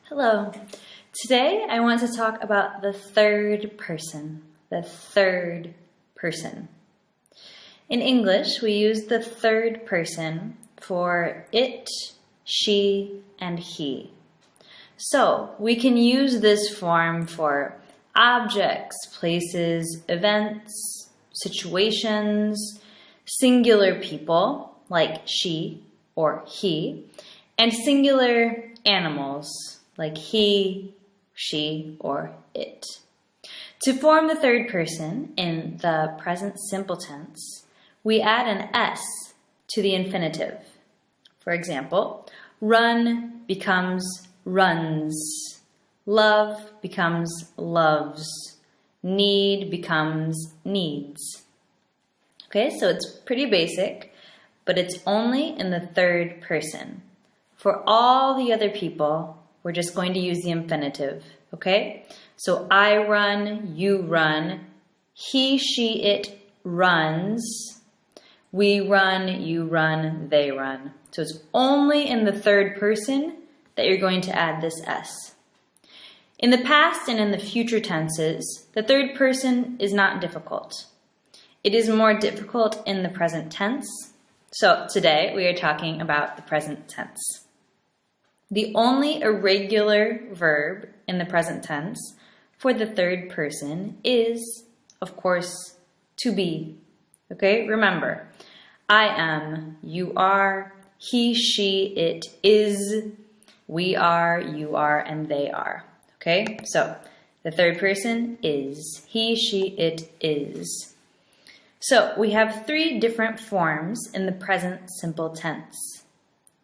Hello. Today I want to talk about the third person. The third person. In English, we use the third person for it, she, and he. So we can use this form for objects, places, events, situations, singular people like she or he, and singular animals like he, she, or it. To form the third person in the present simple tense, we add an S to the infinitive. For example, run becomes runs, love becomes loves, need becomes needs. Okay, so it's pretty basic, but it's only in the third person. For all the other people, we're just going to use the infinitive, okay? So I run, you run, he, she, it runs, we run, you run, they run. So it's only in the third person that you're going to add this S. In the past and in the future tenses, the third person is not difficult. It is more difficult in the present tense. So today we are talking about the present tense. The only irregular verb in the present tense for the third person is, of course, to be. Okay, remember, I am, you are, he, she, it is, we are, you are, and they are. Okay, so the third person is, he, she, it is. So we have three different forms in the present simple tense.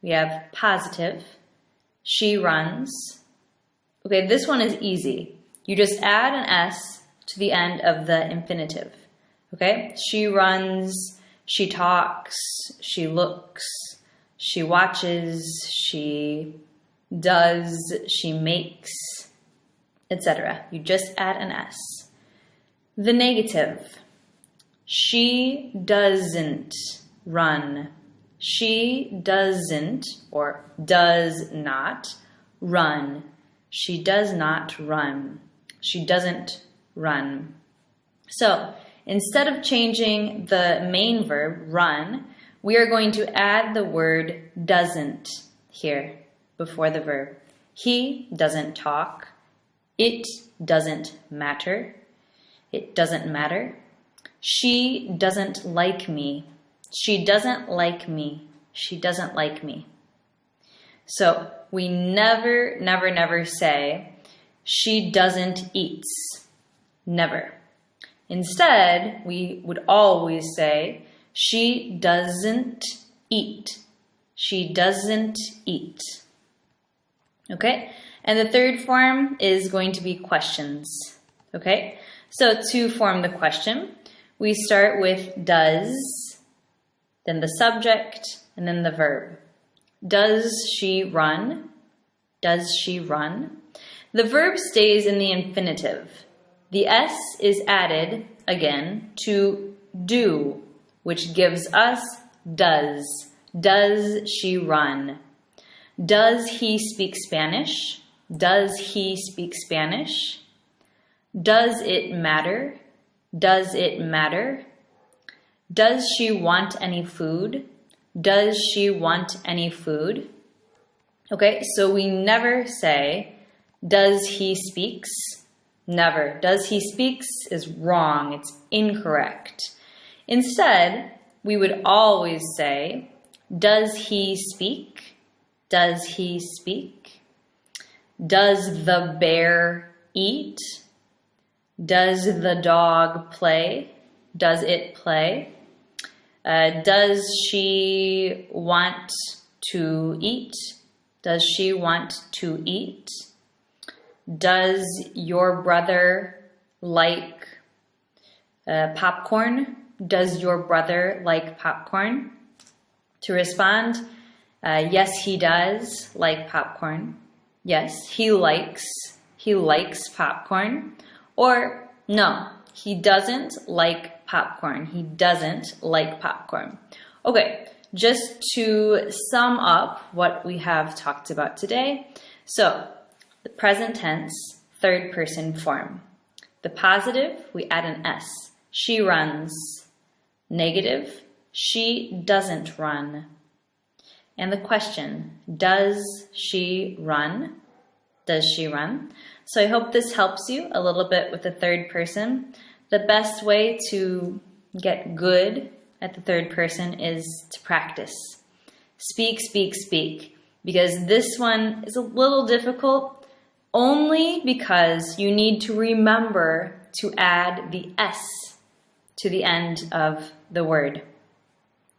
We have positive, she runs. Okay, this one is easy. You just add an S to the end of the infinitive. Okay, she runs, she talks, she looks, she watches, she does, she makes, etc. You just add an S. The negative, she doesn't run. She doesn't, or does not, run. She does not run. She doesn't run. So, instead of changing the main verb, run, we are going to add the word doesn't here before the verb. He doesn't talk. It doesn't matter. It doesn't matter. She doesn't like me. She doesn't like me. She doesn't like me. So we never, never, never say, she doesn't eat. Never. Instead, we would always say, she doesn't eat. She doesn't eat. Okay? And the third form is going to be questions. Okay? So to form the question, we start with does, then the subject, and then the verb. Does she run? Does she run? The verb stays in the infinitive. The S is added, again, to do, which gives us does. Does she run? Does he speak Spanish? Does he speak Spanish? Does it matter? Does it matter? Does she want any food? Does she want any food? Okay, so we never say, does he speaks? Never. Does he speaks is wrong. It's incorrect. Instead, we would always say, does he speak? Does he speak? Does the bear eat? Does the dog play? Does it play? Does she want to eat? Does she want to eat? Does your brother like popcorn? Does your brother like popcorn? To respond, yes, he does like popcorn. Yes, he likes popcorn. Or no, he doesn't like popcorn. He doesn't like popcorn. Okay, just to sum up what we have talked about today. So, The present tense, third person form. The positive, we add an S. She runs. Negative, she doesn't run. And the question, does she run? Does she run? So I hope this helps you a little bit with the third person. The best way to get good at the third person is to practice. Speak, speak, speak. Because this one is a little difficult only because you need to remember to add the S to the end of the word.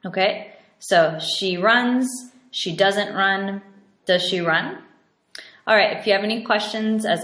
Okay? So she runs, she doesn't run, does she run? All right, if you have any questions, as